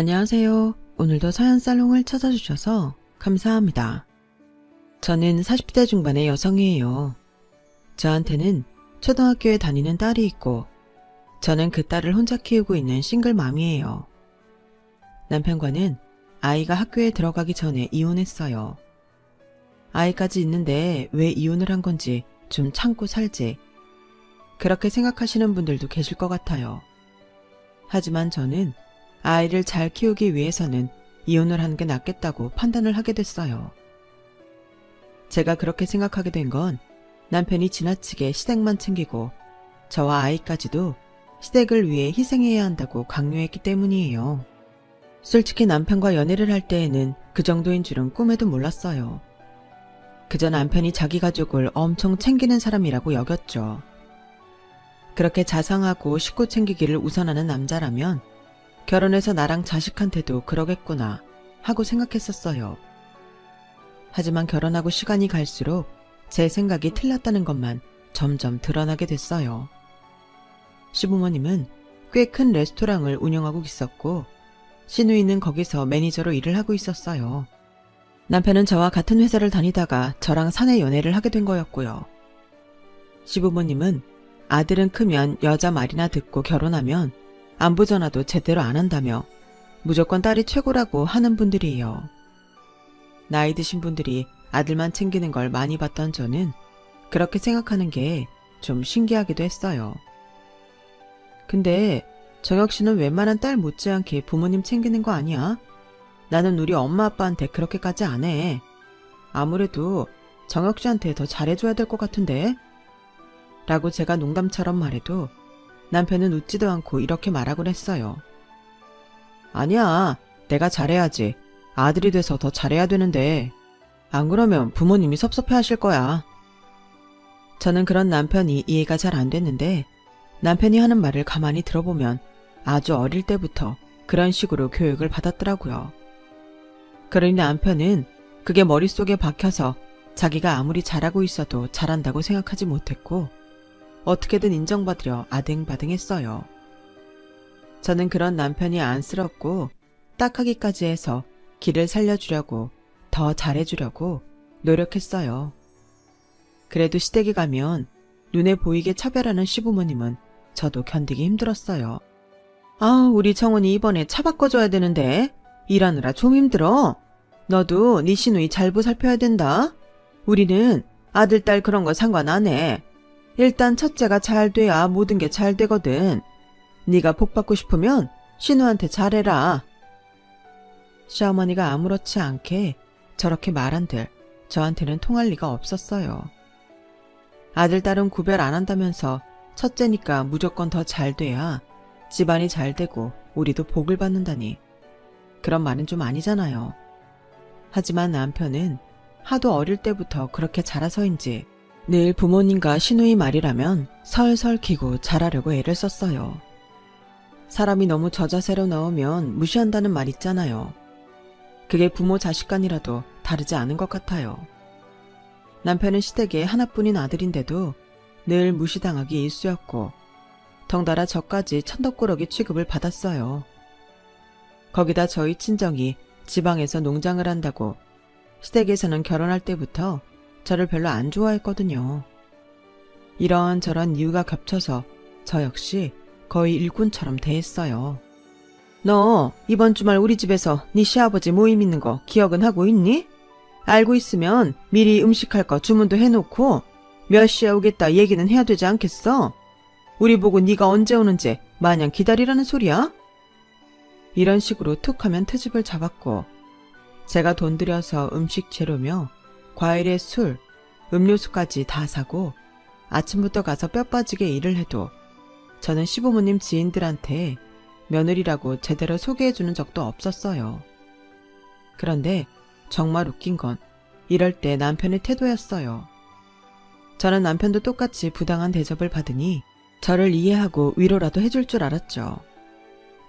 안녕하세요. 오늘도 사연살롱을 찾아주셔서 감사합니다. 저는 40대 중반의 여성이에요. 저한테는 초등학교에 다니는 딸이 있고 저는 그 딸을 혼자 키우고 있는 싱글맘이에요. 남편과는 아이가 학교에 들어가기 전에 이혼했어요. 아이까지 있는데 왜 이혼을 한 건지 좀 참고 살지. 그렇게 생각하시는 분들도 계실 것 같아요. 하지만 저는 아이를 잘 키우기 위해서는 이혼을 하는 게 낫겠다고 판단을 하게 됐어요. 제가 그렇게 생각하게 된 건 남편이 지나치게 시댁만 챙기고 저와 아이까지도 시댁을 위해 희생해야 한다고 강요했기 때문이에요. 솔직히 남편과 연애를 할 때에는 그 정도인 줄은 꿈에도 몰랐어요. 그저 남편이 자기 가족을 엄청 챙기는 사람이라고 여겼죠. 그렇게 자상하고 식구 챙기기를 우선하는 남자라면 결혼해서 나랑 자식한테도 그러겠구나 하고 생각했었어요. 하지만 결혼하고 시간이 갈수록 제 생각이 틀렸다는 것만 점점 드러나게 됐어요. 시부모님은 꽤 큰 레스토랑을 운영하고 있었고 시누이는 거기서 매니저로 일을 하고 있었어요. 남편은 저와 같은 회사를 다니다가 저랑 사내 연애를 하게 된 거였고요. 시부모님은 아들은 크면 여자 말이나 듣고 결혼하면 안부 전화도 제대로 안 한다며 무조건 딸이 최고라고 하는 분들이에요. 나이 드신 분들이 아들만 챙기는 걸 많이 봤던 저는 그렇게 생각하는 게 좀 신기하기도 했어요. 근데 정혁 씨는 웬만한 딸 못지않게 부모님 챙기는 거 아니야? 나는 우리 엄마 아빠한테 그렇게까지 안 해. 아무래도 정혁 씨한테 더 잘해줘야 될 것 같은데? 라고 제가 농담처럼 말해도 남편은 웃지도 않고 이렇게 말하곤 했어요. 아니야, 내가 잘해야지. 아들이 돼서 더 잘해야 되는데. 안 그러면 부모님이 섭섭해하실 거야. 저는 그런 남편이 이해가 잘 안 됐는데 남편이 하는 말을 가만히 들어보면 아주 어릴 때부터 그런 식으로 교육을 받았더라고요. 그러니 남편은 그게 머릿속에 박혀서 자기가 아무리 잘하고 있어도 잘한다고 생각하지 못했고 어떻게든 인정받으려 아등바등했어요. 저는 그런 남편이 안쓰럽고 딱하기까지 해서 길을 살려주려고 더 잘해주려고 노력했어요. 그래도 시댁에 가면 눈에 보이게 차별하는 시부모님은 저도 견디기 힘들었어요. 아, 우리 정원이 이번에 차 바꿔줘야 되는데 일하느라 좀 힘들어. 너도 네 시누이 잘 보살펴야 된다. 우리는 아들, 딸 그런 거 상관 안 해. 일단 첫째가 잘 돼야 모든 게 잘 되거든. 네가 복 받고 싶으면 신우한테 잘해라. 시어머니가 아무렇지 않게 저렇게 말한들 저한테는 통할 리가 없었어요. 아들, 딸은 구별 안 한다면서 첫째니까 무조건 더 잘 돼야 집안이 잘 되고 우리도 복을 받는다니. 그런 말은 좀 아니잖아요. 하지만 남편은 하도 어릴 때부터 그렇게 자라서인지 늘 부모님과 시누이 말이라면 설설 기고 잘하려고 애를 썼어요. 사람이 너무 저자세로 나오면 무시한다는 말 있잖아요. 그게 부모 자식 간이라도 다르지 않은 것 같아요. 남편은 시댁에 하나뿐인 아들인데도 늘 무시당하기 일쑤였고 덩달아 저까지 천덕꾸러기 취급을 받았어요. 거기다 저희 친정이 지방에서 농장을 한다고 시댁에서는 결혼할 때부터 저를 별로 안 좋아했거든요. 이런저런 이유가 겹쳐서 저 역시 거의 일꾼처럼 대했어요. 너 이번 주말 우리 집에서 네 시아버지 모임 있는 거 기억은 하고 있니? 알고 있으면 미리 음식할 거 주문도 해놓고 몇 시에 오겠다 얘기는 해야 되지 않겠어? 우리 보고 네가 언제 오는지 마냥 기다리라는 소리야? 이런 식으로 툭 하면 트집을 잡았고 제가 돈 들여서 음식 재료며 과일에 술, 음료수까지 다 사고 아침부터 가서 뼈 빠지게 일을 해도 저는 시부모님 지인들한테 며느리라고 제대로 소개해주는 적도 없었어요. 그런데 정말 웃긴 건 이럴 때 남편의 태도였어요. 저는 남편도 똑같이 부당한 대접을 받으니 저를 이해하고 위로라도 해줄 줄 알았죠.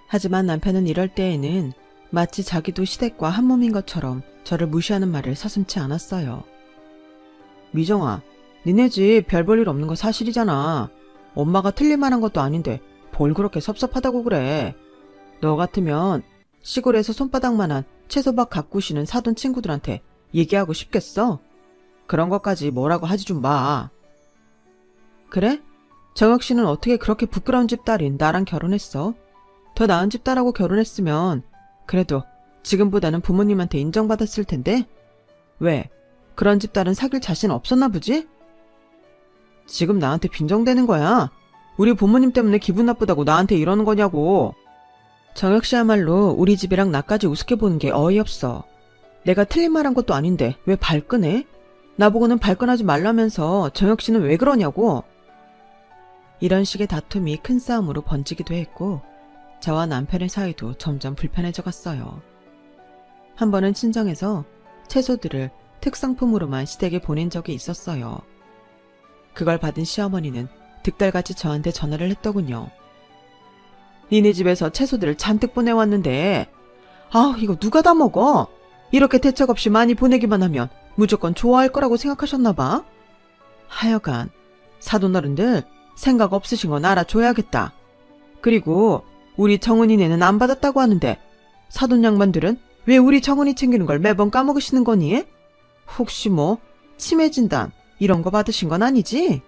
하지만 남편은 이럴 때에는 마치 자기도 시댁과 한 몸인 것처럼 저를 무시하는 말을 서슴지 않았어요. 미정아, 니네 집 별 볼 일 없는 거 사실이잖아. 엄마가 틀릴 만한 것도 아닌데 뭘 그렇게 섭섭하다고 그래. 너 같으면 시골에서 손바닥만한 채소밭 가꾸시는 사돈 친구들한테 얘기하고 싶겠어? 그런 것까지 뭐라고 하지 좀 마. 그래? 정혁 씨는 어떻게 그렇게 부끄러운 집 딸인 나랑 결혼했어? 더 나은 집 딸하고 결혼했으면 그래도 지금보다는 부모님한테 인정받았을 텐데? 왜? 그런 집 딸은 사귈 자신 없었나 보지? 지금 나한테 빈정대는 거야. 우리 부모님 때문에 기분 나쁘다고 나한테 이러는 거냐고. 정혁 씨야말로 우리 집이랑 나까지 우습게 보는 게 어이없어. 내가 틀린 말 한 것도 아닌데 왜 발끈해? 나보고는 발끈하지 말라면서 정혁 씨는 왜 그러냐고. 이런 식의 다툼이 큰 싸움으로 번지기도 했고 저와 남편의 사이도 점점 불편해져 갔어요. 한 번은 친정에서 채소들을 특상품으로만 시댁에 보낸 적이 있었어요. 그걸 받은 시어머니는 득달같이 저한테 전화를 했더군요. 니네 집에서 채소들을 잔뜩 보내왔는데 이거 누가 다 먹어? 이렇게 대책 없이 많이 보내기만 하면 무조건 좋아할 거라고 생각하셨나 봐. 하여간 사돈어른들 생각 없으신 건 알아줘야겠다. 그리고 우리 정은이네는 안 받았다고 하는데 사돈 양반들은 왜 우리 정은이 챙기는 걸 매번 까먹으시는 거니? 혹시 뭐 치매 진단 이런 거 받으신 건 아니지?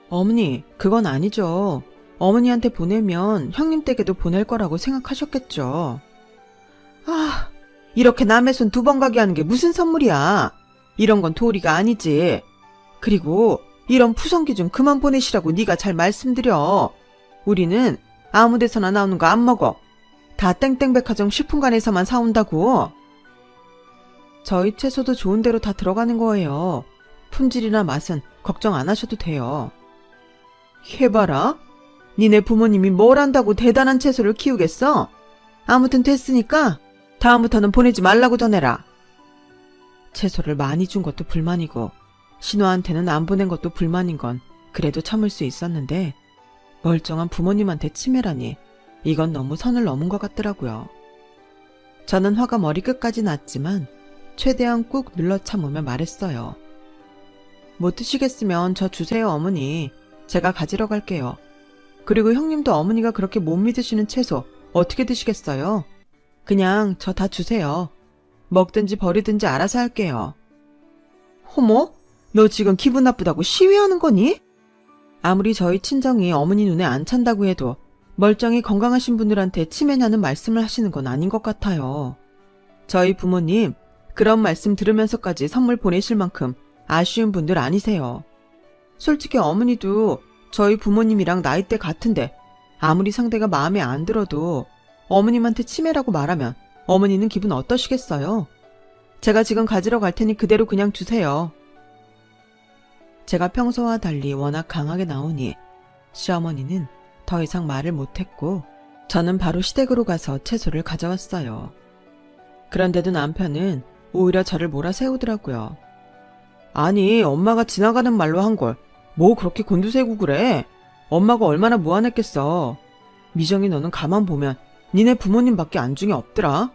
어머니, 그건 아니죠. 어머니한테 보내면 형님 댁에도 보낼 거라고 생각하셨겠죠. 이렇게 남의 손 2번 가게 하는 게 무슨 선물이야. 이런 건 도리가 아니지. 그리고 이런 푸성기 좀 그만 보내시라고 네가 잘 말씀드려. 우리는 아무 데서나 나오는 거 안 먹어. 다 땡땡백화점 식품관에서만 사온다고. 저희 채소도 좋은 대로 다 들어가는 거예요. 품질이나 맛은 걱정 안 하셔도 돼요. 해봐라. 니네 부모님이 뭘 안다고 대단한 채소를 키우겠어? 아무튼 됐으니까 다음부터는 보내지 말라고 전해라. 채소를 많이 준 것도 불만이고 신우한테는 안 보낸 것도 불만인 건 그래도 참을 수 있었는데 멀쩡한 부모님한테 치매라니 이건 너무 선을 넘은 것 같더라고요. 저는 화가 머리끝까지 났지만 최대한 꾹 눌러 참으며 말했어요. 못 드시겠으면 저 주세요, 어머니. 제가 가지러 갈게요. 그리고 형님도 어머니가 그렇게 못 믿으시는 채소 어떻게 드시겠어요? 그냥 저 다 주세요. 먹든지 버리든지 알아서 할게요. 어머? 너 지금 기분 나쁘다고 시위하는 거니? 아무리 저희 친정이 어머니 눈에 안 찬다고 해도 멀쩡히 건강하신 분들한테 치매냐는 말씀을 하시는 건 아닌 것 같아요. 저희 부모님 그런 말씀 들으면서까지 선물 보내실 만큼 아쉬운 분들 아니세요. 솔직히 어머니도 저희 부모님이랑 나이대 같은데 아무리 상대가 마음에 안 들어도 어머님한테 치매라고 말하면 어머니는 기분 어떠시겠어요? 제가 지금 가지러 갈 테니 그대로 그냥 주세요. 제가 평소와 달리 워낙 강하게 나오니 시어머니는 더 이상 말을 못했고 저는 바로 시댁으로 가서 채소를 가져왔어요. 그런데도 남편은 오히려 저를 몰아세우더라고요. 아니, 엄마가 지나가는 말로 한 걸 뭐 그렇게 곤두세우고 그래? 엄마가 얼마나 무안했겠어. 미정이 너는 가만 보면 니네 부모님밖에 안중에 없더라.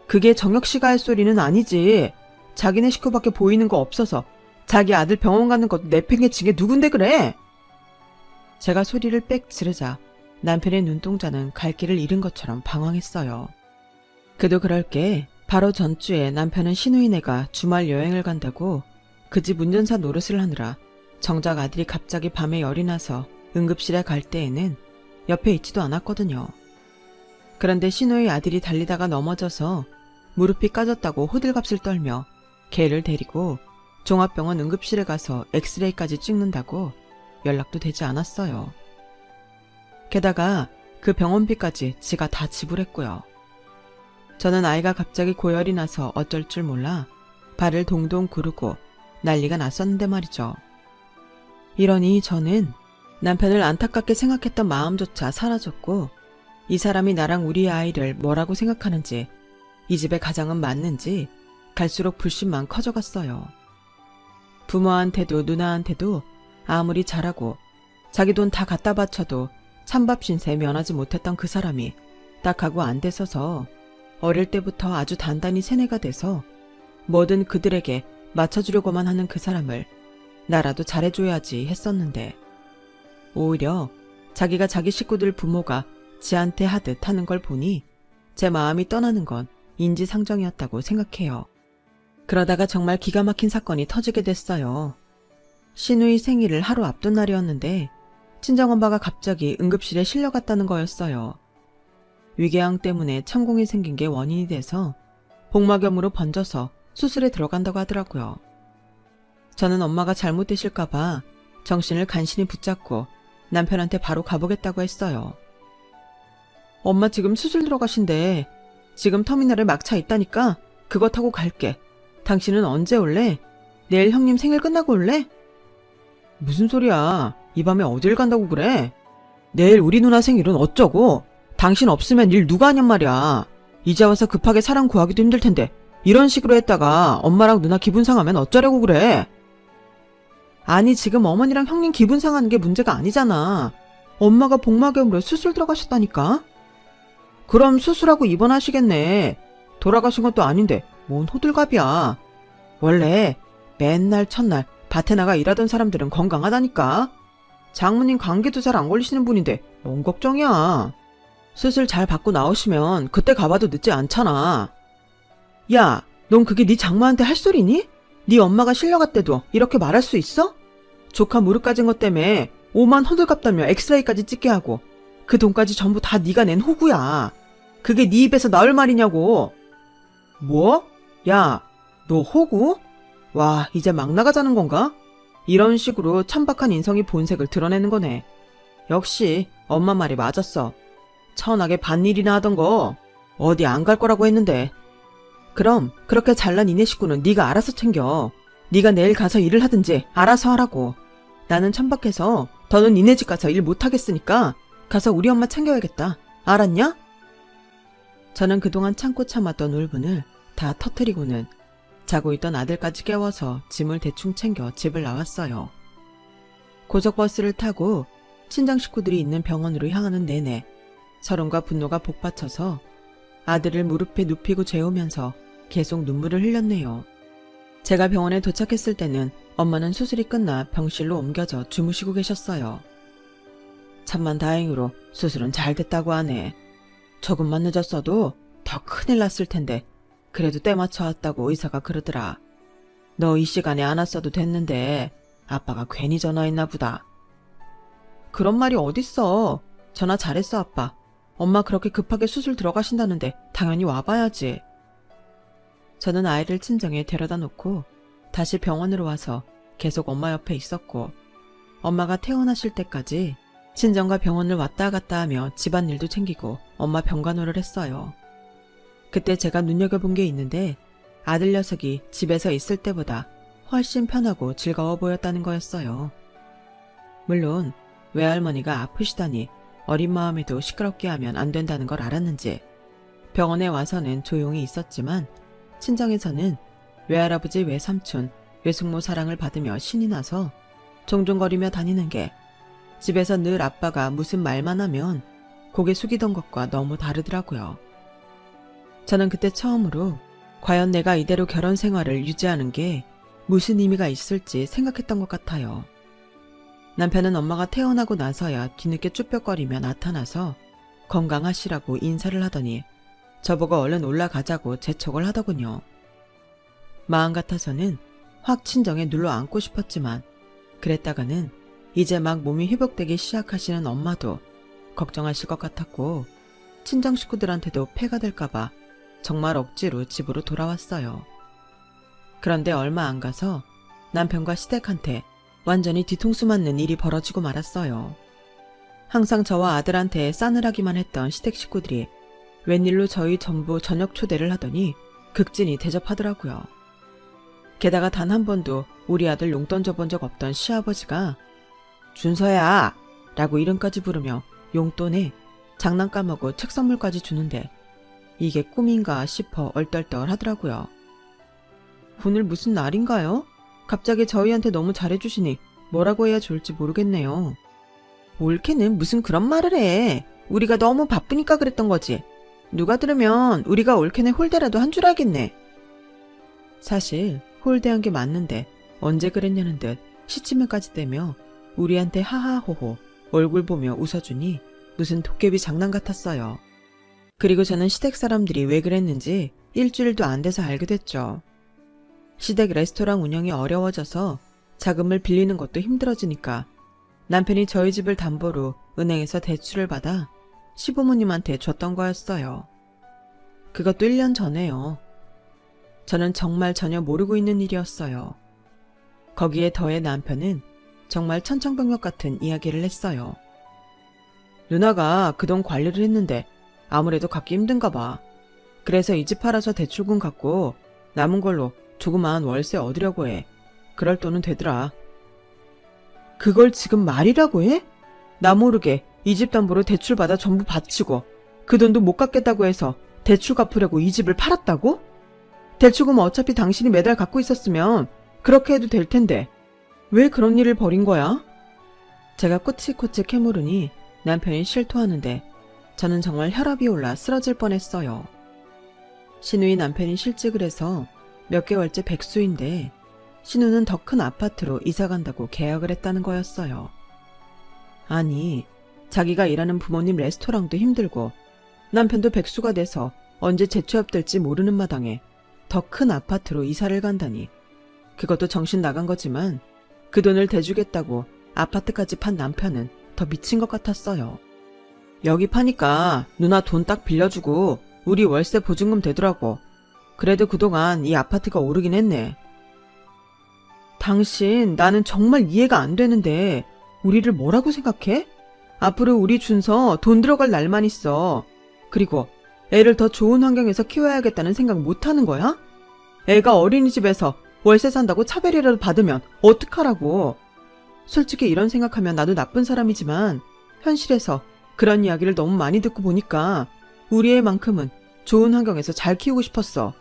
그게 정혁 씨가 할 소리는 아니지. 자기네 식구밖에 보이는 거 없어서 자기 아들 병원 가는 것도 내팽개친 게 누군데 그래? 제가 소리를 빽 지르자 남편의 눈동자는 갈 길을 잃은 것처럼 방황했어요. 그도 그럴 게 바로 전주에 남편은 시누이네가 주말 여행을 간다고 그 집 운전사 노릇을 하느라 정작 아들이 갑자기 밤에 열이 나서 응급실에 갈 때에는 옆에 있지도 않았거든요. 그런데 시누이 아들이 달리다가 넘어져서 무릎이 까졌다고 호들갑을 떨며 개를 데리고 종합병원 응급실에 가서 엑스레이까지 찍는다고 연락도 되지 않았어요. 게다가 그 병원비까지 지가 다 지불했고요. 저는 아이가 갑자기 고열이 나서 어쩔 줄 몰라 발을 동동 구르고 난리가 났었는데 말이죠. 이러니 저는 남편을 안타깝게 생각했던 마음조차 사라졌고 이 사람이 나랑 우리 아이를 뭐라고 생각하는지 이 집의 가장은 맞는지 갈수록 불신만 커져갔어요. 부모한테도 누나한테도 아무리 잘하고 자기 돈 다 갖다 바쳐도 찬밥 신세 면하지 못했던 그 사람이 딱하고 안 돼서서 어릴 때부터 아주 단단히 세뇌가 돼서 뭐든 그들에게 맞춰주려고만 하는 그 사람을 나라도 잘해줘야지 했었는데 오히려 자기가 자기 식구들 부모가 지한테 하듯 하는 걸 보니 제 마음이 떠나는 건 인지상정이었다고 생각해요. 그러다가 정말 기가 막힌 사건이 터지게 됐어요. 신우의 생일을 하루 앞둔 날이었는데 친정엄마가 갑자기 응급실에 실려갔다는 거였어요. 위궤양 때문에 천공이 생긴 게 원인이 돼서 복막염으로 번져서 수술에 들어간다고 하더라고요. 저는 엄마가 잘못되실까봐 정신을 간신히 붙잡고 남편한테 바로 가보겠다고 했어요. 엄마 지금 수술 들어가신대. 지금 터미널에 막차 있다니까 그거 타고 갈게. 당신은 언제 올래? 내일 형님 생일 끝나고 올래? 무슨 소리야. 이 밤에 어딜 간다고 그래? 내일 우리 누나 생일은 어쩌고? 당신 없으면 일 누가 하냔 말이야. 이제 와서 급하게 사람 구하기도 힘들 텐데 이런 식으로 했다가 엄마랑 누나 기분 상하면 어쩌려고 그래? 아니 지금 어머니랑 형님 기분 상하는 게 문제가 아니잖아. 엄마가 복막염으로 수술 들어가셨다니까? 그럼 수술하고 입원하시겠네. 돌아가신 것도 아닌데 뭔 호들갑이야. 원래 맨날 첫날 밭에 나가 일하던 사람들은 건강하다니까. 장모님 감기도 잘 안 걸리시는 분인데 뭔 걱정이야. 수술 잘 받고 나오시면 그때 가봐도 늦지 않잖아. 야, 넌 그게 네 장모한테 할 소리니? 네 엄마가 실려갔대도 이렇게 말할 수 있어? 조카 무릎 까진 것 때문에 5만 호들갑 떨며 엑스레이까지 찍게 하고 그 돈까지 전부 다 네가 낸 호구야. 그게 네 입에서 나올 말이냐고. 뭐? 야, 너 호구? 와, 이제 막 나가자는 건가? 이런 식으로 천박한 인성이 본색을 드러내는 거네. 역시 엄마 말이 맞았어. 천하게 반일이나 하던 거 어디 안 갈 거라고 했는데. 그럼 그렇게 잘난 이네 식구는 네가 알아서 챙겨. 네가 내일 가서 일을 하든지 알아서 하라고. 나는 천박해서 더는 니네 집 가서 일 못하겠으니까 가서 우리 엄마 챙겨야겠다. 알았냐? 저는 그동안 참고 참았던 울분을 다 터뜨리고는 자고 있던 아들까지 깨워서 짐을 대충 챙겨 집을 나왔어요. 고속버스를 타고 친정 식구들이 있는 병원으로 향하는 내내 서름과 분노가 복받쳐서 아들을 무릎에 눕히고 재우면서 계속 눈물을 흘렸네요. 제가 병원에 도착했을 때는 엄마는 수술이 끝나 병실로 옮겨져 주무시고 계셨어요. 참만 다행으로 수술은 잘 됐다고 하네. 조금만 늦었어도 더 큰일 났을 텐데 그래도 때 맞춰 왔다고 의사가 그러더라. 너 이 시간에 안 왔어도 됐는데 아빠가 괜히 전화했나 보다. 그런 말이 어딨어. 전화 잘했어 아빠. 엄마 그렇게 급하게 수술 들어가신다는데 당연히 와봐야지. 저는 아이를 친정에 데려다 놓고 다시 병원으로 와서 계속 엄마 옆에 있었고 엄마가 퇴원하실 때까지 친정과 병원을 왔다 갔다 하며 집안일도 챙기고 엄마 병간호를 했어요. 그때 제가 눈여겨본 게 있는데 아들 녀석이 집에서 있을 때보다 훨씬 편하고 즐거워 보였다는 거였어요. 물론 외할머니가 아프시다니 어린 마음에도 시끄럽게 하면 안 된다는 걸 알았는지 병원에 와서는 조용히 있었지만 친정에서는 외할아버지, 외삼촌, 외숙모 사랑을 받으며 신이 나서 종종거리며 다니는 게 집에서 늘 아빠가 무슨 말만 하면 고개 숙이던 것과 너무 다르더라고요. 저는 그때 처음으로 과연 내가 이대로 결혼 생활을 유지하는 게 무슨 의미가 있을지 생각했던 것 같아요. 남편은 엄마가 퇴원하고 나서야 뒤늦게 쭈뼛거리며 나타나서 건강하시라고 인사를 하더니 저보고 얼른 올라가자고 재촉을 하더군요. 마음 같아서는 확 친정에 눌러 앉고 싶었지만 그랬다가는 이제 막 몸이 회복되기 시작하시는 엄마도 걱정하실 것 같았고 친정 식구들한테도 폐가 될까봐 정말 억지로 집으로 돌아왔어요. 그런데 얼마 안 가서 남편과 시댁한테 완전히 뒤통수 맞는 일이 벌어지고 말았어요. 항상 저와 아들한테 싸늘하기만 했던 시댁 식구들이 웬일로 저희 전부 저녁 초대를 하더니 극진히 대접하더라고요. 게다가 단 한 번도 우리 아들 용돈 줘본 적 없던 시아버지가 준서야 라고 이름까지 부르며 용돈에 장난감하고 책 선물까지 주는데 이게 꿈인가 싶어 얼떨떨 하더라고요. 오늘 무슨 날인가요? 갑자기 저희한테 너무 잘해주시니 뭐라고 해야 좋을지 모르겠네요. 올케는 무슨 그런 말을 해. 우리가 너무 바쁘니까 그랬던 거지. 누가 들으면 우리가 올케네 홀대라도 한 줄 알겠네. 사실 홀대한 게 맞는데 언제 그랬냐는 듯 시치면까지 떼며 우리한테 하하호호 얼굴 보며 웃어주니 무슨 도깨비 장난 같았어요. 그리고 저는 시댁 사람들이 왜 그랬는지 일주일도 안 돼서 알게 됐죠. 시댁 레스토랑 운영이 어려워져서 자금을 빌리는 것도 힘들어지니까 남편이 저희 집을 담보로 은행에서 대출을 받아 시부모님한테 줬던 거였어요. 그것도 1년 전에요. 저는 정말 전혀 모르고 있는 일이었어요. 거기에 더해 남편은 정말 천청병력 같은 이야기를 했어요. 누나가 그 돈 관리를 했는데 아무래도 갚기 힘든가 봐. 그래서 이 집 팔아서 대출금 갚고 남은 걸로 조그만 월세 얻으려고 해. 그럴 돈은 되더라. 그걸 지금 말이라고 해? 나 모르게 이 집 담보로 대출 받아 전부 바치고 그 돈도 못 갚겠다고 해서 대출 갚으려고 이 집을 팔았다고? 대출금 어차피 당신이 매달 갖고 있었으면 그렇게 해도 될 텐데 왜 그런 일을 벌인 거야? 제가 꼬치꼬치 캐물으니 남편이 실토하는데 저는 정말 혈압이 올라 쓰러질 뻔했어요. 신우이 남편이 실직을 해서 몇 개월째 백수인데 신우는 더 큰 아파트로 이사간다고 계약을 했다는 거였어요. 아니, 자기가 일하는 부모님 레스토랑도 힘들고 남편도 백수가 돼서 언제 재취업될지 모르는 마당에 더 큰 아파트로 이사를 간다니. 그것도 정신 나간 거지만 그 돈을 대주겠다고 아파트까지 판 남편은 더 미친 것 같았어요. 여기 파니까 누나 돈 딱 빌려주고 우리 월세 보증금 되더라고. 그래도 그동안 이 아파트가 오르긴 했네. 당신, 나는 정말 이해가 안 되는데 우리를 뭐라고 생각해? 앞으로 우리 준서 돈 들어갈 날만 있어. 그리고 애를 더 좋은 환경에서 키워야겠다는 생각 못 하는 거야? 애가 어린이집에서 월세 산다고 차별이라도 받으면 어떡하라고. 솔직히 이런 생각하면 나도 나쁜 사람이지만 현실에서 그런 이야기를 너무 많이 듣고 보니까 우리 애만큼은 좋은 환경에서 잘 키우고 싶었어.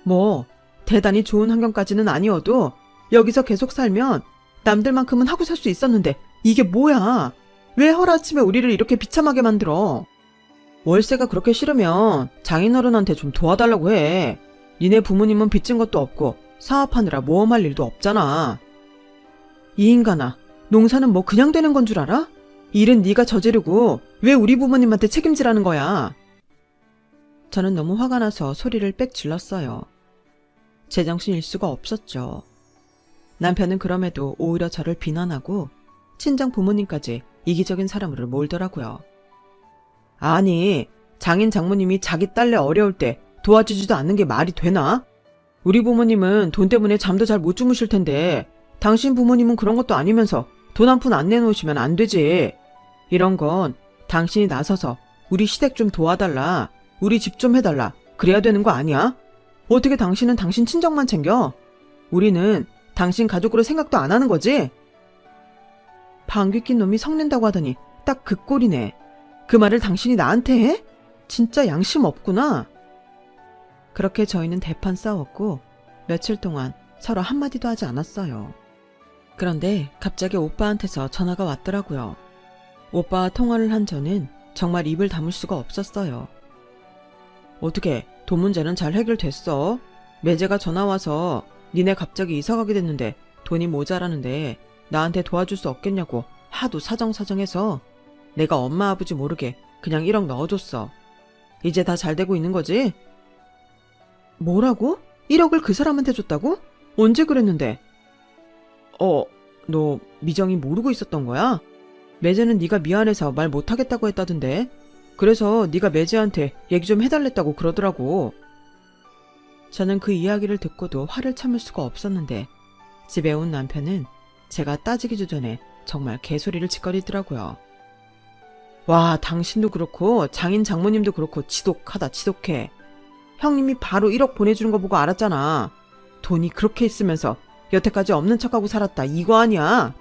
뭐 대단히 좋은 환경까지는 아니어도 여기서 계속 살면 남들만큼은 하고 살 수 있었는데 이게 뭐야? 왜 하루아침에 우리를 이렇게 비참하게 만들어? 월세가 그렇게 싫으면 장인어른한테 좀 도와달라고 해. 니네 부모님은 빚진 것도 없고 사업하느라 모험할 일도 없잖아. 이 인간아, 농사는 뭐 그냥 되는 건 줄 알아? 일은 네가 저지르고 왜 우리 부모님한테 책임지라는 거야? 저는 너무 화가 나서 소리를 빽 질렀어요. 제정신일 수가 없었죠. 남편은 그럼에도 오히려 저를 비난하고 친정 부모님까지 이기적인 사람으로 몰더라고요. 아니, 장인 장모님이 자기 딸내 어려울 때 도와주지도 않는 게 말이 되나? 우리 부모님은 돈 때문에 잠도 잘 못 주무실 텐데 당신 부모님은 그런 것도 아니면서 돈 한 푼 안 내놓으시면 안 되지. 이런 건 당신이 나서서 우리 시댁 좀 도와달라, 우리 집 좀 해달라, 그래야 되는 거 아니야? 어떻게 당신은 당신 친정만 챙겨? 우리는 당신 가족으로 생각도 안 하는 거지? 방귀 낀 놈이 성낸다고 하더니 딱 그 꼴이네. 그 말을 당신이 나한테 해? 진짜 양심 없구나. 그렇게 저희는 대판 싸웠고 며칠 동안 서로 한마디도 하지 않았어요. 그런데 갑자기 오빠한테서 전화가 왔더라고요. 오빠와 통화를 한 저는 정말 입을 다물 수가 없었어요. 어떻게 돈 문제는 잘 해결됐어? 매제가 전화와서 니네 갑자기 이사가게 됐는데 돈이 모자라는데 나한테 도와줄 수 없겠냐고 하도 사정사정해서 내가 엄마 아버지 모르게 그냥 1억 넣어줬어. 이제 다 잘 되고 있는 거지? 뭐라고? 1억을 그 사람한테 줬다고? 언제 그랬는데? 너 미정이 모르고 있었던 거야? 매제는 네가 미안해서 말 못하겠다고 했다던데. 그래서 네가 매제한테 얘기 좀 해달랬다고 그러더라고. 저는 그 이야기를 듣고도 화를 참을 수가 없었는데 집에 온 남편은 제가 따지기도 전에 정말 개소리를 짓거리더라고요. 와, 당신도 그렇고 장인 장모님도 그렇고 지독하다, 지독해. 형님이 바로 1억 보내주는 거 보고 알았잖아. 돈이 그렇게 있으면서 여태까지 없는 척하고 살았다, 이거 아니야?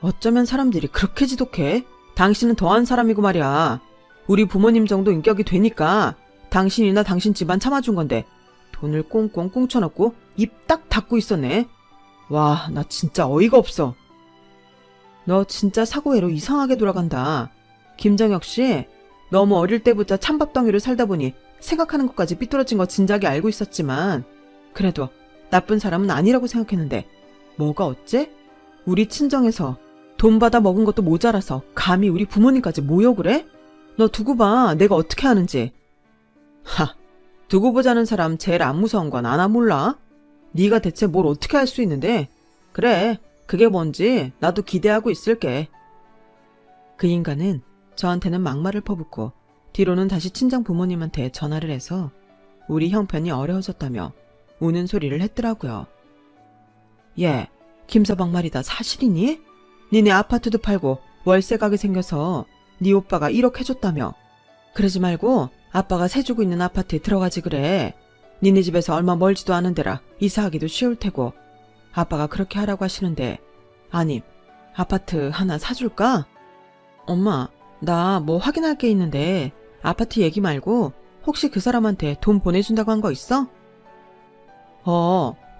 어쩌면 사람들이 그렇게 지독해? 당신은 더한 사람이고 말이야. 우리 부모님 정도 인격이 되니까 당신이나 당신 집안 참아준 건데 돈을 꽁꽁 꽁쳐놓고 입 딱 닫고 있었네. 와, 나 진짜 어이가 없어. 너 진짜 사고회로 이상하게 돌아간다. 김정혁 씨, 너무 어릴 때부터 찬밥덩이로 살다 보니 생각하는 것까지 삐뚤어진 거 진작에 알고 있었지만 그래도 나쁜 사람은 아니라고 생각했는데 뭐가 어째? 우리 친정에서 돈 받아 먹은 것도 모자라서 감히 우리 부모님까지 모욕을 해? 너 두고 봐, 내가 어떻게 하는지. 하, 두고 보자는 사람 제일 안 무서운 건 아나 몰라? 네가 대체 뭘 어떻게 할 수 있는데? 그래, 그게 뭔지 나도 기대하고 있을게. 그 인간은 저한테는 막말을 퍼붓고 뒤로는 다시 친정 부모님한테 전화를 해서 우리 형편이 어려워졌다며 우는 소리를 했더라고요. 얘, 김서방 말이 다 사실이니? 니네 아파트도 팔고 월세 가게 생겨서 네 오빠가 1억 해줬다며. 그러지 말고 아빠가 세 주고 있는 아파트에 들어가지 그래. 니네 집에서 얼마 멀지도 않은 데라 이사하기도 쉬울 테고. 아빠가 그렇게 하라고 하시는데 아님 아파트 하나 사줄까? 엄마, 나 뭐 확인할 게 있는데 아파트 얘기 말고 혹시 그 사람한테 돈 보내준다고 한 거 있어?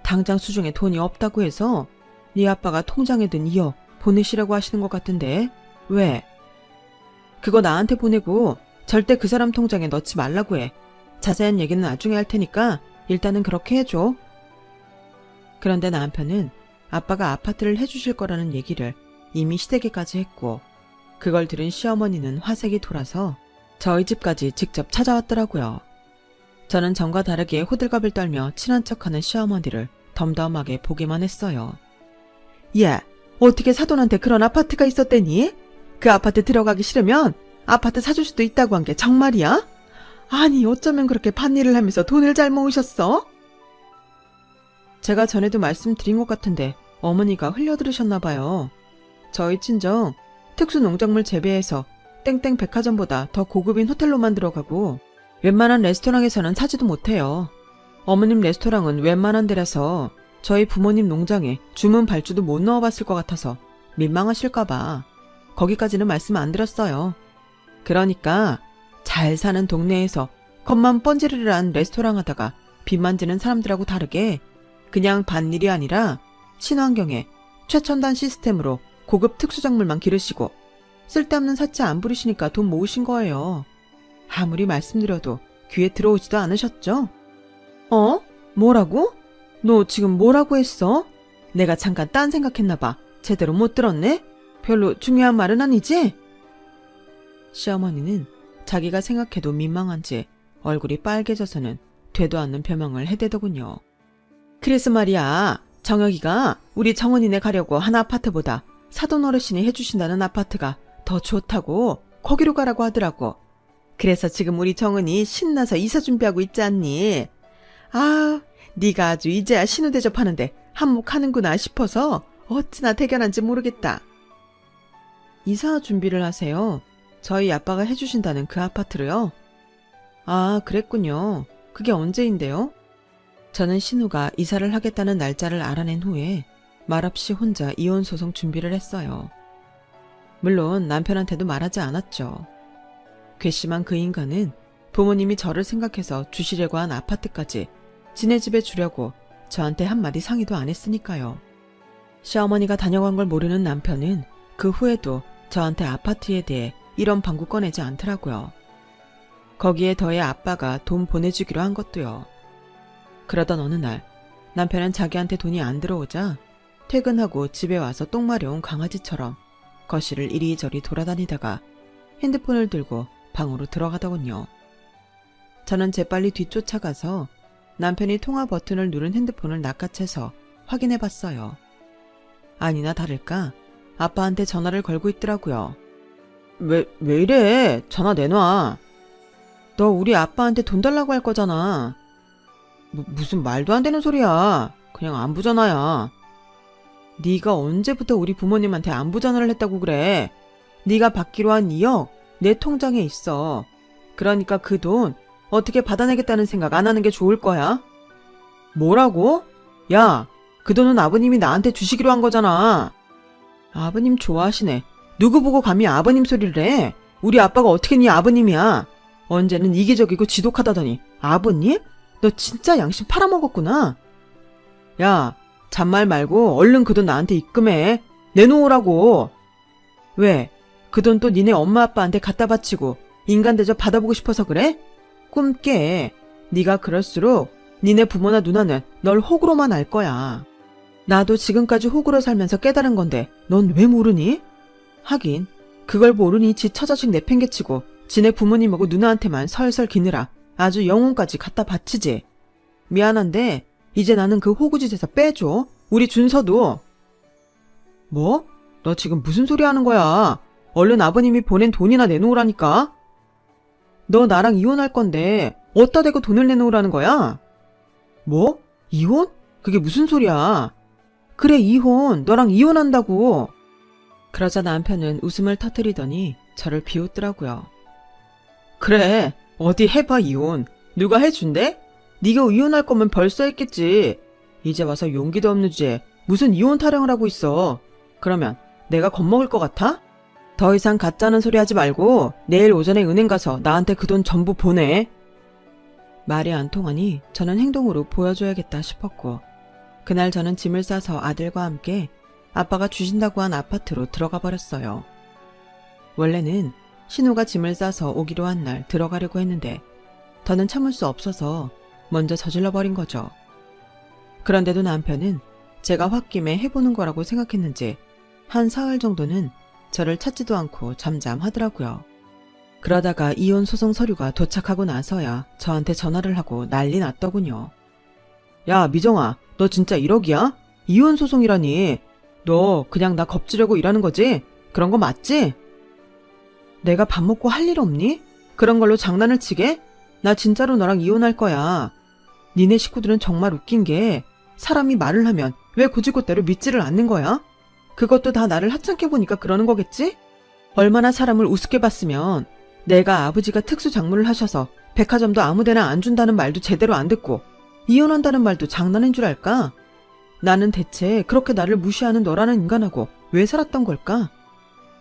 당장 수중에 돈이 없다고 해서 네 아빠가 통장에 든 2억 보내시라고 하시는 것 같은데 왜? 그거 나한테 보내고 절대 그 사람 통장에 넣지 말라고 해. 자세한 얘기는 나중에 할 테니까 일단은 그렇게 해줘. 그런데 남편은 아빠가 아파트를 해주실 거라는 얘기를 이미 시댁에까지 했고 그걸 들은 시어머니는 화색이 돌아서 저희 집까지 직접 찾아왔더라고요. 저는 전과 다르게 호들갑을 떨며 친한 척하는 시어머니를 덤덤하게 보기만 했어요. 야, 어떻게 사돈한테 그런 아파트가 있었대니? 그 아파트 들어가기 싫으면 아파트 사줄 수도 있다고 한 게 정말이야? 아니 어쩌면 그렇게 밭일을 하면서 돈을 잘 모으셨어? 제가 전에도 말씀드린 것 같은데 어머니가 흘려들으셨나 봐요. 저희 친정 특수 농작물 재배해서 땡땡 백화점보다 더 고급인 호텔로만 들어가고 웬만한 레스토랑에서는 사지도 못해요. 어머님 레스토랑은 웬만한 데라서 저희 부모님 농장에 주문 발주도 못 넣어봤을 것 같아서 민망하실까봐 거기까지는 말씀 안 드렸어요. 그러니까 잘 사는 동네에서 겉만 번지르르한 레스토랑 하다가 빚 만지는 사람들하고 다르게 그냥 밭일이 아니라 친환경에 최첨단 시스템으로 고급 특수작물만 기르시고 쓸데없는 사치 안 부리시니까 돈 모으신 거예요. 아무리 말씀드려도 귀에 들어오지도 않으셨죠? 뭐라고? 너 지금 뭐라고 했어? 내가 잠깐 딴 생각했나봐. 제대로 못 들었네? 별로 중요한 말은 아니지? 시어머니는 자기가 생각해도 민망한지 얼굴이 빨개져서는 되도 않는 변명을 해대더군요. 그래서 말이야, 정혁이가 우리 정은이네 가려고 한 아파트보다 사돈 어르신이 해주신다는 아파트가 더 좋다고 거기로 가라고 하더라고. 그래서 지금 우리 정은이 신나서 이사 준비하고 있지 않니? 아, 네가 아주 이제야 신우 대접하는데 한몫하는구나 싶어서 어찌나 대견한지 모르겠다. 이사 준비를 하세요? 저희 아빠가 해주신다는 그 아파트로요? 아, 그랬군요. 그게 언제인데요? 저는 신우가 이사를 하겠다는 날짜를 알아낸 후에 말없이 혼자 이혼 소송 준비를 했어요. 물론 남편한테도 말하지 않았죠. 괘씸한 그 인간은 부모님이 저를 생각해서 주시려고 한 아파트까지 지네 집에 주려고 저한테 한마디 상의도 안 했으니까요. 시어머니가 다녀간 걸 모르는 남편은 그 후에도 저한테 아파트에 대해 이런 방구 꺼내지 않더라고요. 거기에 더해 아빠가 돈 보내주기로 한 것도요. 그러던 어느 날 남편은 자기한테 돈이 안 들어오자 퇴근하고 집에 와서 똥 마려운 강아지처럼 거실을 이리저리 돌아다니다가 핸드폰을 들고 방으로 들어가더군요. 저는 재빨리 뒤쫓아가서 남편이 통화 버튼을 누른 핸드폰을 낚아채서 확인해봤어요. 아니나 다를까 아빠한테 전화를 걸고 있더라고요. 왜 이래? 전화 내놔. 너 우리 아빠한테 돈 달라고 할 거잖아. 무슨 말도 안 되는 소리야. 그냥 안부 전화야. 네가 언제부터 우리 부모님한테 안부 전화를 했다고 그래. 네가 받기로 한 2억 내 통장에 있어. 그러니까 그 돈 어떻게 받아내겠다는 생각 안 하는 게 좋을 거야. 뭐라고? 야, 그 돈은 아버님이 나한테 주시기로 한 거잖아. 아버님 좋아하시네. 누구 보고 감히 아버님 소리를 해? 우리 아빠가 어떻게 네 아버님이야? 언제는 이기적이고 지독하다더니 아버님? 너 진짜 양심 팔아먹었구나. 야, 잔말 말고 얼른 그 돈 나한테 입금해. 내놓으라고. 왜? 그 돈 또 니네 엄마 아빠한테 갖다 바치고 인간 대접 받아보고 싶어서 그래? 꿈 깨. 네가 그럴수록 니네 부모나 누나는 널 호구로만 알 거야. 나도 지금까지 호구로 살면서 깨달은 건데 넌 왜 모르니? 하긴 그걸 모르니 지 처자식 내팽개치고 지네 부모님하고 누나한테만 설설 기느라 아주 영혼까지 갖다 바치지. 미안한데 이제 나는 그 호구짓에서 빼줘. 우리 준서도. 뭐? 너 지금 무슨 소리 하는 거야? 얼른 아버님이 보낸 돈이나 내놓으라니까. 너 나랑 이혼할 건데 어디다 대고 돈을 내놓으라는 거야? 뭐? 이혼? 그게 무슨 소리야? 그래, 이혼. 너랑 이혼한다고. 그러자 남편은 웃음을 터뜨리더니 저를 비웃더라고요. 그래, 어디 해봐, 이혼. 누가 해준대? 네가 이혼할 거면 벌써 했겠지. 이제 와서 용기도 없는 주제에 무슨 이혼 타령을 하고 있어. 그러면 내가 겁먹을 것 같아? 더 이상 가짜는 소리 하지 말고 내일 오전에 은행 가서 나한테 그 돈 전부 보내. 말이 안 통하니 저는 행동으로 보여줘야겠다 싶었고, 그날 저는 짐을 싸서 아들과 함께 아빠가 주신다고 한 아파트로 들어가 버렸어요. 원래는 신우가 짐을 싸서 오기로 한 날 들어가려고 했는데 더는 참을 수 없어서 먼저 저질러 버린 거죠. 그런데도 남편은 제가 홧김에 해보는 거라고 생각했는지 한 사흘 정도는 저를 찾지도 않고 잠잠하더라고요. 그러다가 이혼 소송 서류가 도착하고 나서야 저한테 전화를 하고 난리 났더군요. 야, 미정아, 너 진짜 1억이야? 이혼 소송이라니. 너 그냥 나 겁주려고 일하는 거지? 그런 거 맞지? 내가 밥 먹고 할 일 없니? 그런 걸로 장난을 치게? 나 진짜로 너랑 이혼할 거야. 니네 식구들은 정말 웃긴 게 사람이 말을 하면 왜 고지고대로 믿지를 않는 거야? 그것도 다 나를 하찮게 보니까 그러는 거겠지? 얼마나 사람을 우습게 봤으면 내가 아버지가 특수장모를 하셔서 백화점도 아무데나 안 준다는 말도 제대로 안 듣고 이혼한다는 말도 장난인 줄 알까? 나는 대체 그렇게 나를 무시하는 너라는 인간하고 왜 살았던 걸까?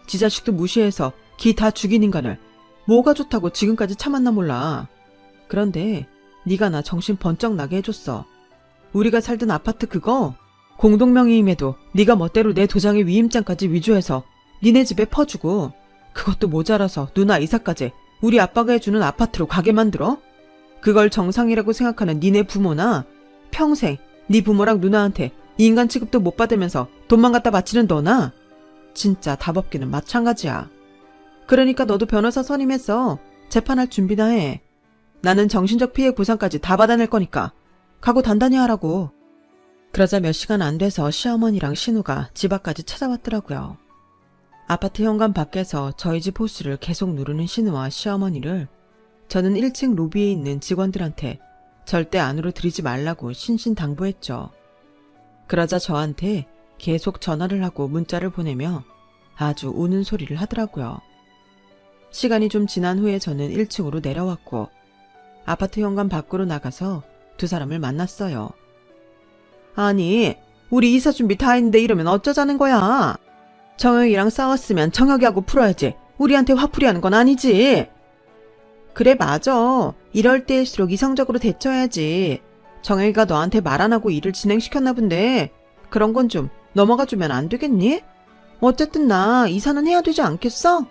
지 자식도 무시해서 기 다 죽인 인간을 뭐가 좋다고 지금까지 참았나 몰라. 그런데 네가 나 정신 번쩍 나게 해줬어. 우리가 살던 아파트 그거 공동명의임에도 네가 멋대로 내 도장의 위임장까지 위조해서 니네 집에 퍼주고, 그것도 모자라서 누나 이사까지 우리 아빠가 해주는 아파트로 가게 만들어? 그걸 정상이라고 생각하는 니네 부모나 평생 네 부모랑 누나한테 인간 취급도 못 받으면서 돈만 갖다 바치는 너나 진짜 답 없기는 마찬가지야. 그러니까 너도 변호사 선임해서 재판할 준비나 해. 나는 정신적 피해 보상까지 다 받아낼 거니까 각오 단단히 하라고. 그러자 몇 시간 안 돼서 시어머니랑 신우가 집 앞까지 찾아왔더라고요. 아파트 현관 밖에서 저희 집 호수를 계속 누르는 신우와 시어머니를 저는 1층 로비에 있는 직원들한테 절대 안으로 들이지 말라고 신신당부했죠. 그러자 저한테 계속 전화를 하고 문자를 보내며 아주 우는 소리를 하더라고요. 시간이 좀 지난 후에 저는 1층으로 내려왔고 아파트 현관 밖으로 나가서 두 사람을 만났어요. 아니, 우리 이사 준비 다 했는데 이러면 어쩌자는 거야? 정혁이랑 싸웠으면 정혁이하고 풀어야지. 우리한테 화풀이하는 건 아니지. 그래, 맞아. 이럴 때일수록 이성적으로 대처해야지. 정혁이가 너한테 말 안 하고 일을 진행시켰나 본데 그런 건 좀 넘어가주면 안 되겠니? 어쨌든 나 이사는 해야 되지 않겠어?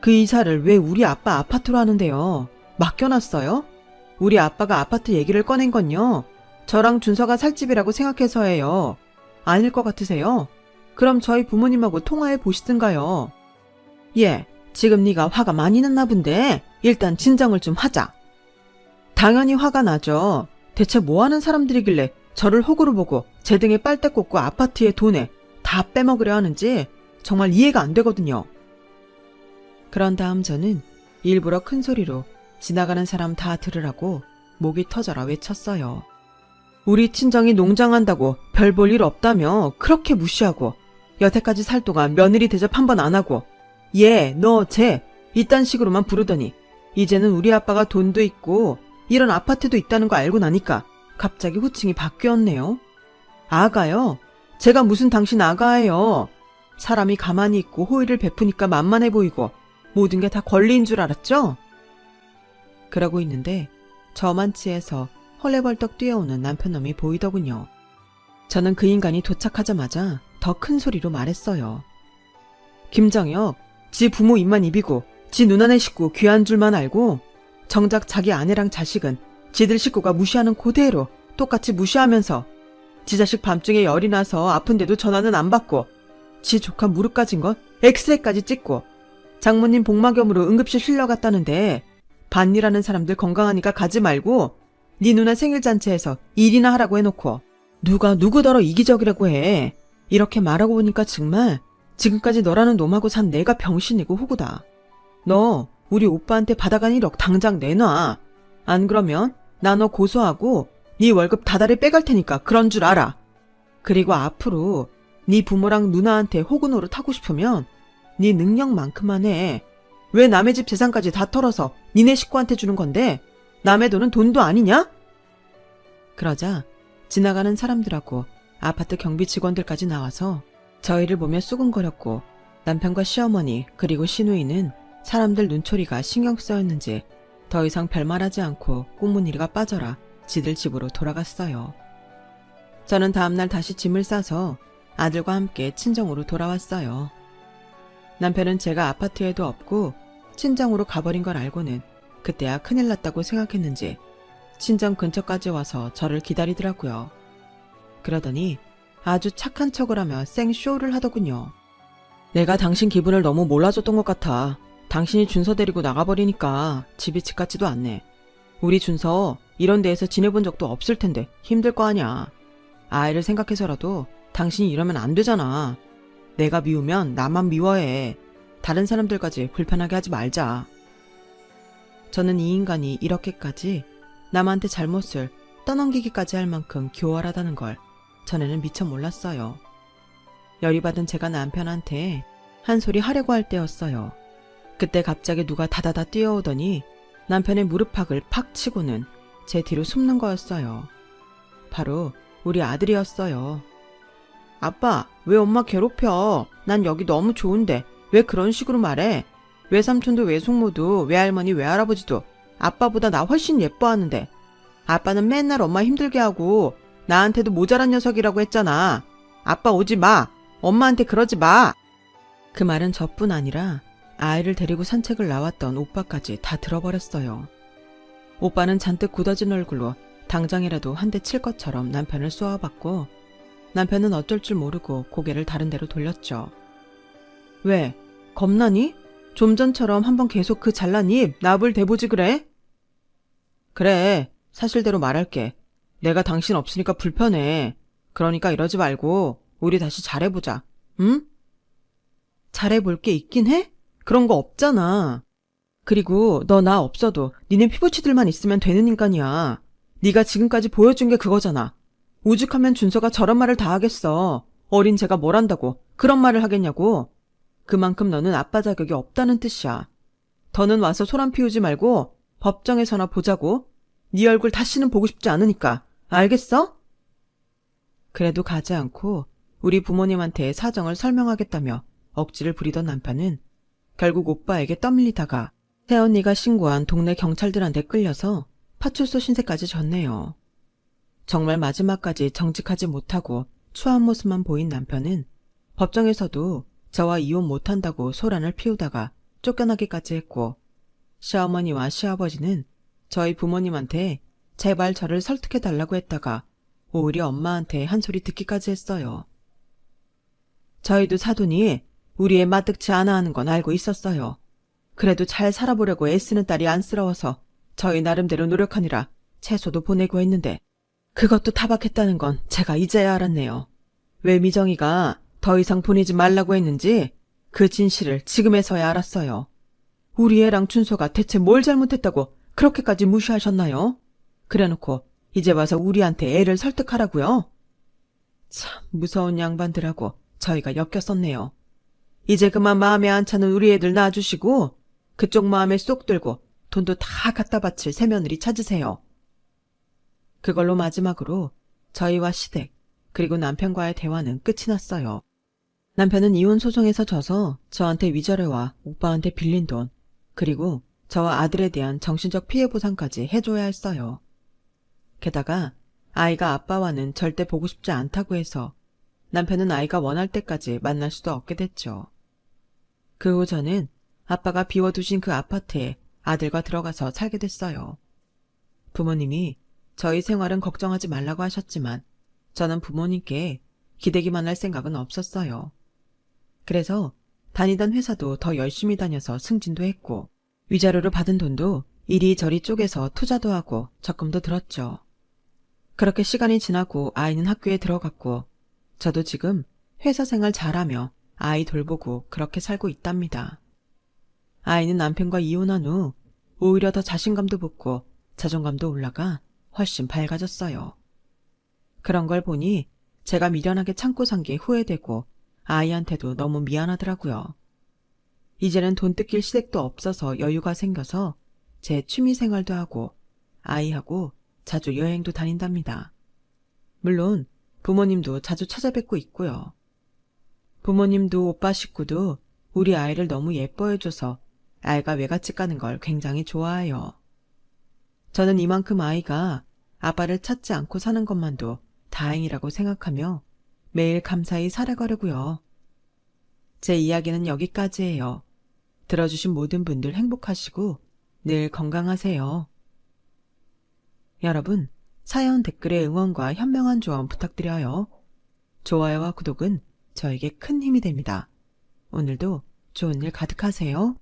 그 이사를 왜 우리 아빠 아파트로 하는데요? 맡겨놨어요? 우리 아빠가 아파트 얘기를 꺼낸 건요, 저랑 준서가 살 집이라고 생각해서예요. 아닐 것 같으세요? 그럼 저희 부모님하고 통화해 보시든가요. 예, 지금 네가 화가 많이 났나 본데 일단 진정을 좀 하자. 당연히 화가 나죠. 대체 뭐하는 사람들이길래 저를 호구로 보고 제 등에 빨대 꽂고 아파트의 돈에 다 빼먹으려 하는지 정말 이해가 안 되거든요. 그런 다음 저는 일부러 큰 소리로 지나가는 사람 다 들으라고 목이 터져라 외쳤어요. 우리 친정이 농장한다고 별 볼 일 없다며 그렇게 무시하고 여태까지 살 동안 며느리 대접 한 번 안 하고 얘, 너, 쟤 이딴 식으로만 부르더니 이제는 우리 아빠가 돈도 있고 이런 아파트도 있다는 거 알고 나니까 갑자기 호칭이 바뀌었네요. 아가요? 제가 무슨 당신 아가예요. 사람이 가만히 있고 호의를 베푸니까 만만해 보이고 모든 게 다 권리인 줄 알았죠? 그러고 있는데 저만치에서 헐레벌떡 뛰어오는 남편놈이 보이더군요. 저는 그 인간이 도착하자마자 더 큰 소리로 말했어요. 김정혁, 지 부모 입만 입이고 지 누나네 식구 귀한 줄만 알고 정작 자기 아내랑 자식은 지들 식구가 무시하는 그대로 똑같이 무시하면서 지 자식 밤중에 열이 나서 아픈데도 전화는 안 받고 지 조카 무릎 까진 것 엑스레이까지 찍고 장모님 복막염으로 응급실 실려갔다는데 반일하는 사람들 건강하니까 가지 말고 네 누나 생일잔치에서 일이나 하라고 해놓고 누가 누구더러 이기적이라고 해. 이렇게 말하고 보니까 정말 지금까지 너라는 놈하고 산 내가 병신이고 호구다. 너 우리 오빠한테 받아간 1억 당장 내놔. 안 그러면 나 너 고소하고 네 월급 다달이 빼갈 테니까 그런 줄 알아. 그리고 앞으로 네 부모랑 누나한테 호구 노릇하고 싶으면 네 능력만큼만 해. 왜 남의 집 재산까지 다 털어서 니네 식구한테 주는 건데 남의 돈은 돈도 아니냐? 그러자 지나가는 사람들하고 아파트 경비 직원들까지 나와서 저희를 보며 수근거렸고 남편과 시어머니 그리고 시누이는 사람들 눈초리가 신경 쓰였는지 더 이상 별말하지 않고 꽁무니가 빠져라 지들 집으로 돌아갔어요. 저는 다음날 다시 짐을 싸서 아들과 함께 친정으로 돌아왔어요. 남편은 제가 아파트에도 없고 친정으로 가버린 걸 알고는 그때야 큰일 났다고 생각했는지 친정 근처까지 와서 저를 기다리더라고요. 그러더니 아주 착한 척을 하며 생쇼를 하더군요. 내가 당신 기분을 너무 몰라줬던 것 같아. 당신이 준서 데리고 나가버리니까 집이 집 같지도 않네. 우리 준서 이런 데에서 지내본 적도 없을 텐데 힘들 거 아냐. 아이를 생각해서라도 당신이 이러면 안 되잖아. 내가 미우면 나만 미워해. 다른 사람들까지 불편하게 하지 말자. 저는 이 인간이 이렇게까지 남한테 잘못을 떠넘기기까지 할 만큼 교활하다는 걸 전에는 미처 몰랐어요. 열이 받은 제가 남편한테 한 소리 하려고 할 때였어요. 그때 갑자기 누가 다다다 뛰어오더니 남편의 무릎팍을 팍 치고는 제 뒤로 숨는 거였어요. 바로 우리 아들이었어요. 아빠, 왜 엄마 괴롭혀? 난 여기 너무 좋은데 왜 그런 식으로 말해? 외삼촌도 외숙모도 외할머니 외할아버지도 아빠보다 나 훨씬 예뻐하는데 아빠는 맨날 엄마 힘들게 하고 나한테도 모자란 녀석이라고 했잖아. 아빠 오지 마. 엄마한테 그러지 마. 그 말은 저뿐 아니라 아이를 데리고 산책을 나왔던 오빠까지 다 들어버렸어요. 오빠는 잔뜩 굳어진 얼굴로 당장이라도 한 대 칠 것처럼 남편을 쏘아봤고 남편은 어쩔 줄 모르고 고개를 다른 데로 돌렸죠. 왜? 겁나니? 좀 전처럼 한번 계속 그 잘난 입 나불 대보지 그래? 그래, 사실대로 말할게. 내가 당신 없으니까 불편해. 그러니까 이러지 말고 우리 다시 잘해보자. 응? 잘해볼 게 있긴 해? 그런 거 없잖아. 그리고 너 나 없어도 니네 피부치들만 있으면 되는 인간이야. 네가 지금까지 보여준 게 그거잖아. 오죽하면 준서가 저런 말을 다 하겠어. 어린 제가 뭘 한다고 그런 말을 하겠냐고. 그만큼 너는 아빠 자격이 없다는 뜻이야. 더는 와서 소란 피우지 말고 법정에서나 보자고. 네 얼굴 다시는 보고 싶지 않으니까. 알겠어? 그래도 가지 않고 우리 부모님한테 사정을 설명하겠다며 억지를 부리던 남편은 결국 오빠에게 떠밀리다가 새언니가 신고한 동네 경찰들한테 끌려서 파출소 신세까지 졌네요. 정말 마지막까지 정직하지 못하고 추한 모습만 보인 남편은 법정에서도 저와 이혼 못한다고 소란을 피우다가 쫓겨나기까지 했고 시어머니와 시아버지는 저희 부모님한테 제발 저를 설득해달라고 했다가 오히려 엄마한테 한 소리 듣기까지 했어요. 저희도 사돈이 우리의 마뜩지 않아 하는 건 알고 있었어요. 그래도 잘 살아보려고 애쓰는 딸이 안쓰러워서 저희 나름대로 노력하느라 채소도 보내고 했는데 그것도 타박했다는 건 제가 이제야 알았네요. 왜 미정이가 더 이상 보내지 말라고 했는지 그 진실을 지금에서야 알았어요. 우리 애랑 준서가 대체 뭘 잘못했다고 그렇게까지 무시하셨나요? 그래놓고 이제 와서 우리한테 애를 설득하라고요? 참 무서운 양반들하고 저희가 엮였었네요. 이제 그만 마음에 안 차는 우리 애들 놔주시고 그쪽 마음에 쏙 들고 돈도 다 갖다 바칠 새며느리 찾으세요. 그걸로 마지막으로 저희와 시댁 그리고 남편과의 대화는 끝이 났어요. 남편은 이혼 소송에서 져서 저한테 위자료와 오빠한테 빌린 돈 그리고 저와 아들에 대한 정신적 피해 보상까지 해줘야 했어요. 게다가 아이가 아빠와는 절대 보고 싶지 않다고 해서 남편은 아이가 원할 때까지 만날 수도 없게 됐죠. 그 후 저는 아빠가 비워두신 그 아파트에 아들과 들어가서 살게 됐어요. 부모님이 저희 생활은 걱정하지 말라고 하셨지만 저는 부모님께 기대기만 할 생각은 없었어요. 그래서 다니던 회사도 더 열심히 다녀서 승진도 했고 위자료로 받은 돈도 이리저리 쪼개서 투자도 하고 적금도 들었죠. 그렇게 시간이 지나고 아이는 학교에 들어갔고 저도 지금 회사 생활 잘하며 아이 돌보고 그렇게 살고 있답니다. 아이는 남편과 이혼한 후 오히려 더 자신감도 붙고 자존감도 올라가 훨씬 밝아졌어요. 그런 걸 보니 제가 미련하게 참고 산 게 후회되고 아이한테도 너무 미안하더라고요. 이제는 돈 뜯길 시댁도 없어서 여유가 생겨서 제 취미 생활도 하고 아이하고 자주 여행도 다닌답니다. 물론 부모님도 자주 찾아뵙고 있고요. 부모님도 오빠 식구도 우리 아이를 너무 예뻐해줘서 아이가 외갓집 가는 걸 굉장히 좋아해요. 저는 이만큼 아이가 아빠를 찾지 않고 사는 것만도 다행이라고 생각하며 매일 감사히 살아가려고요. 제 이야기는 여기까지예요. 들어주신 모든 분들 행복하시고 늘 건강하세요. 여러분, 사연 댓글에 응원과 현명한 조언 부탁드려요. 좋아요와 구독은 저에게 큰 힘이 됩니다. 오늘도 좋은 일 가득하세요.